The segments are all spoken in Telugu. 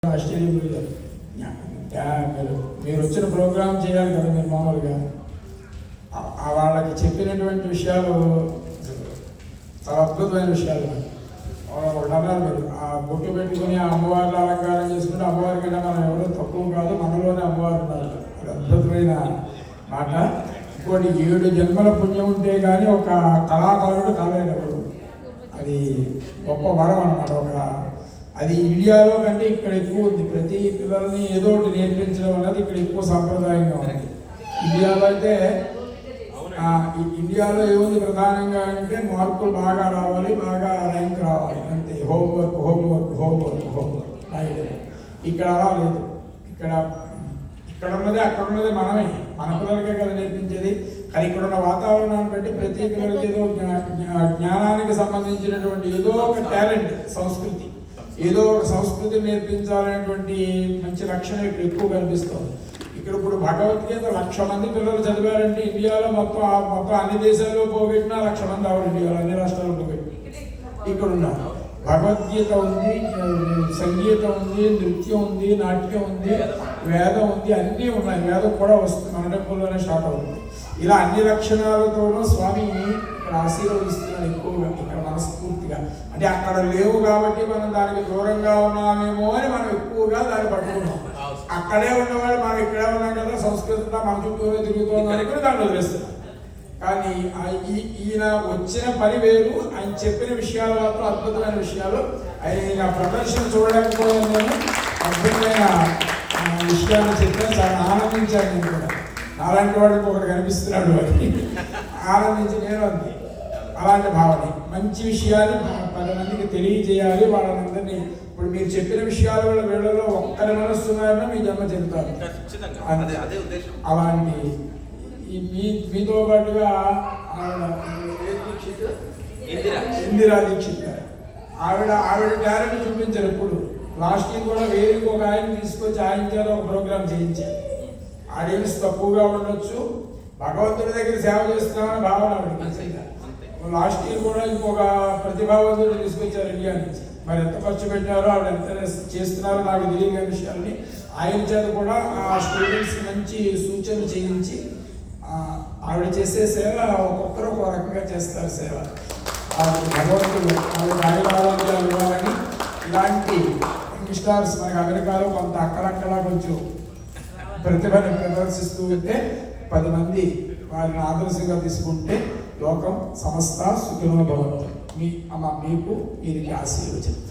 ఆశ్చర్యం. మీరు వచ్చిన ప్రోగ్రాం చేయాలి కదా, మీరు మామూలుగా వాళ్ళకి చెప్పినటువంటి విషయాలు చాలా అద్భుతమైన విషయాలు. ఒకటి అన్నారు మీరు, ఆ బొట్టు పెట్టుకుని ఆ అమ్మవారిని అలంకారం చేసుకుంటే అమ్మవారి కన్నా మనం ఎవరో తక్కువ కాదు, మనలోనే అమ్మవారు ఉన్నారు. అది అద్భుతమైన మాట. ఇంకోటి 7 జన్మల పుణ్యం ఉంటే కానీ ఒక కళాకారుడు కాలేడు ఎవరు. అది గొప్ప వరం అన్నమాట. అది ఇండియాలో కంటే ఇక్కడ ఎక్కువ ఉంది. ప్రతి పిల్లల్ని ఏదో ఒకటి నేర్పించడం అనేది ఇక్కడ ఎక్కువ సాంప్రదాయంగా ఉంది. ఇండియాలో ఏముంది ప్రధానంగా అంటే మార్కులు బాగా రావాలి, బాగా ర్యాంక్ రావాలి, అంతే. హోంవర్క్ ఇక్కడ అలా లేదు. ఇక్కడ ఉన్నది అక్కడ ఉన్నది మనమే, మన పిల్లలకే కదా నేర్పించేది. కానీ ఇక్కడ ఉన్న వాతావరణాన్ని బట్టి ప్రతి పిల్లలకి ఏదో జ్ఞానానికి సంబంధించినటువంటి ఏదో ఒక టాలెంట్, సంస్కృతి, ఏదో ఒక సంస్కృతి నేర్పించాలనేటువంటి మంచి లక్షణం ఇక్కడ ఎక్కువ కనిపిస్తుంది. ఇక్కడ ఇప్పుడు భగవద్గీత 1,00,000 మంది పిల్లలు చదివారంటే ఇండియాలో మొత్తం అన్ని దేశాల్లో పోగొట్టినా 1,00,000 మంది అవ్వరు. ఇండియాలో అన్ని రాష్ట్రాల్లో పోగొట్టి ఇక్కడ ఉన్నారు. భగవద్గీత ఉంది, సంగీతం ఉంది, నృత్యం ఉంది, నాట్యం ఉంది, వేదం ఉంది, అన్నీ ఉన్నాయి. వేదం కూడా వస్తుంది, మన టెంపుల్లోనే స్టార్ట్ అవుతుంది. ఇలా అన్ని లక్షణాలతోనూ స్వామి ఇక్కడ ఆశీర్వదిస్తున్నాడు ఎక్కువగా, ఇక్కడ మనస్ఫూర్తిగా. అంటే అక్కడ లేవు కాబట్టి మనం దానికి దూరంగా ఉన్నామేమో అని మనం ఎక్కువగా దాన్ని పట్టుకున్నాం. అక్కడే ఉన్నవాడు మనం ఇక్కడే ఉన్నాం కదా, సంస్కృతంగా మన చుట్టూనే తిరుగుతున్నాం అనుకుని దాన్ని వదిలేస్తున్నాం. కానీ ఈయన వచ్చిన పని వేరు, ఆయన చెప్పిన విషయాలు మాత్రం అద్భుతమైన విషయాలు. ఆయన ప్రదర్శన చూడలేకపోయాను నేను. అద్భుతమైన విషయాన్ని చెప్పాను, చాలా ఆనందించాను. నేను కూడా అలాంటి వాడికి ఒకటి కనిపిస్తున్నాడు అని ఆనందించి నేను అంతే. అలాంటి భావన, మంచి విషయాన్ని 10 మందికి తెలియజేయాలి. వాళ్ళందరినీ ఇప్పుడు మీరు చెప్పిన విషయాల వల్ల వీళ్ళలో ఒక్కరి మనస్తున్నారని మీ జన్మ చెబుతారు. అలాంటి మీతో పాటుగా ఇందిరా దీక్షిత్ గారు, ఆవిడ టాలెంట్ చూపించారు. ఇప్పుడు లాస్ట్ ఇయర్ కూడా వేరేకి ఒక ఆయన తీసుకొచ్చి ఆయన చేత ఒక ప్రోగ్రామ్ చేయించారు. ఆడియన్స్ తక్కువగా ఉండొచ్చు, భగవంతుడి దగ్గర సేవ చేస్తున్నామని భావన ఆవిడ. లాస్ట్ ఇయర్ కూడా ఇంకొక ప్రతిభావంతుడు తీసుకొచ్చారు ఇండియా నుంచి. మరి ఎంత ఖర్చు పెట్టారో, ఆవిడ ఎంత చేస్తున్నారో నాకు తెలియని విషయాన్ని ఆయన చేత కూడా ఆ స్టూడెంట్స్ మంచి సూచనలు చేయించి ఆవిడ చేసే సేవ ఒక్కొక్కరు ఒక రకంగా చేస్తారు సేవ. భగవంతుడు ఆయురారోగ్యాలు ఇవ్వాలని ఇలాంటి స్టార్స్ మనకి అమెరికాలో కొంత అక్కడక్కడ కొంచెం ప్రతిభను ప్రదర్శిస్తూ ఉంటే 10 మంది వారిని ఆదర్శంగా తీసుకుంటే లోకం సమస్త సుఖినో భవంతు. మీకు వీరికి ఆశీర్వచనం.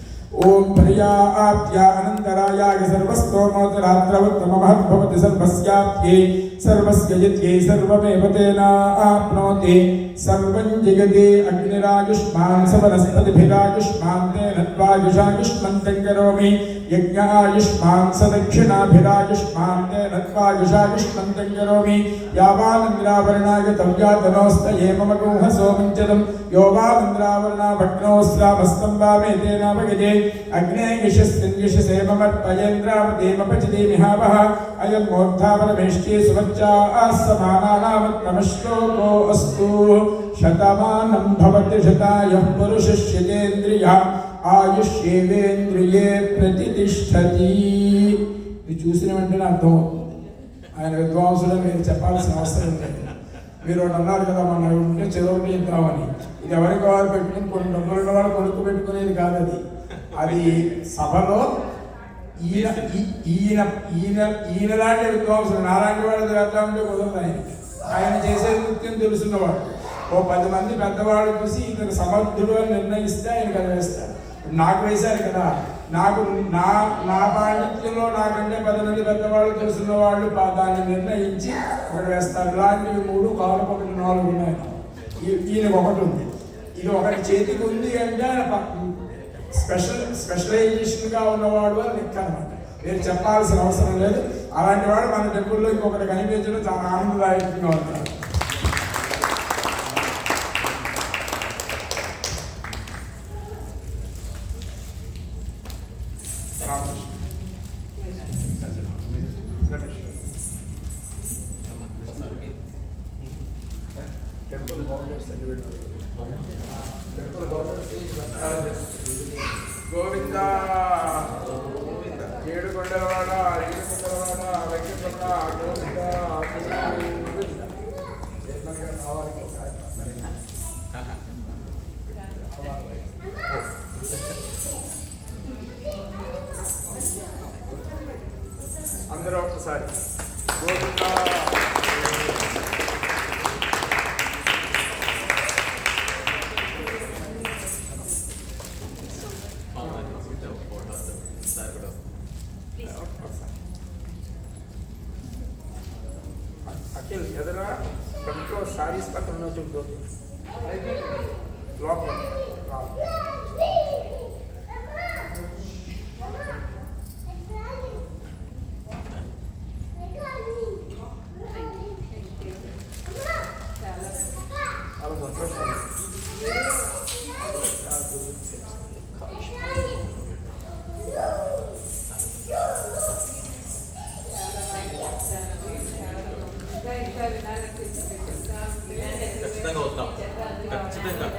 ఓం ప్రియాప్య అనంతరాయాయ సర్వస్తోమోత్తరాత్రవత్తమహద్భవతి సర్వస్యాప్యై సర్వస్య యత్యై సర్వమేవ తేనాప్నోతి సర్వం జగతి అగ్నిరాయుష్మాన్ సవనస్పతిభిరాయుష్మాన్ తేన త్వాయుషాయుష్మంతం కరోమి యజ్ఞాయుష్మాన్ సదక్షిణాభిరాయుష్మాన్ తేన త్వాయుషాయుష్మంతం కరోమి యావానింద్రావరణాయ తవ్యాతనోస్తయే మమ గుహ సోమంచదం యోవానింద్రావరణా భగ్నోస్రామస్తం వామే తేనాభగజే అగ్నే యశస్మిన్యశసే మమర్పయేంద్రావతేమపచతే మిహావహ అయం మూర్ధావరమేష్టి సువచ్చా సమానానామత్తమశ్లోకో అస్తు శతమానం భవతి శతాయః పురుషస్యేంద్రియ ఆయుష్యేవేంద్రియే ప్రతిష్టతి. ఇది చూసిన వెంటనే అర్థమవుతుంది. ఆయన విద్వాంసులు మీరు చెప్పాల్సిన అవసరం లేదు. మీరు ఒకటి అన్నారు కదా, మన ఉంటే చెరువుని ఇద్దామని. ఇది ఎవరికి వారు పెట్టుకుని కొన్ని డబ్బులు వాళ్ళు కొడుకు పెట్టుకునేది కాదు. అది సభలో ఈయనలాంటి విద్వాంసులు, నాలాంటి వాళ్ళు వేద్దామంటే కుదరదు. ఆయన చేసే నృత్యం తెలుసున్నవాడు. ఓ 10 మంది పెద్దవాళ్ళు చూసి ఇతను సమర్థుడు అని నిర్ణయిస్తే ఆయన కదా వేస్తారు. నాకు వేశారు కదా, నాకు నా పాండిత్యంలో నాకంటే 10 మంది పెద్దవాళ్ళు తెలుసున్న వాళ్ళు దాన్ని నిర్ణయించి ఒకటి వేస్తారు. ఇలాంటివి 3 కాళ్ళకు 1 4 ఉన్నాయి. ఈయనకు ఒకటి ఉంది. ఇది ఒకటి చేతికి ఉంది అంటే స్పెషలైజేషన్గా ఉన్నవాడు అని లెక్క అనమాట. మీరు చెప్పాల్సిన అవసరం లేదు. అలాంటి వాడు మన టెంపుల్లో ఇంకొకటి కనిపించడం చాలా ఆనందదాయకంగా ఉంటారు. గోవింద 7 కొండలవాడ వెంకటవాడ వెంకటరమణ గోవింద అందరూ ఒకసారి గోవింద అఖిల్ ఎదురా కంట్రోల్ సారీస్ పక్కన చూద్దాం లోపల చాలా సంతోషం. ఖచ్చితంగా వస్తాం ఖచ్చితంగా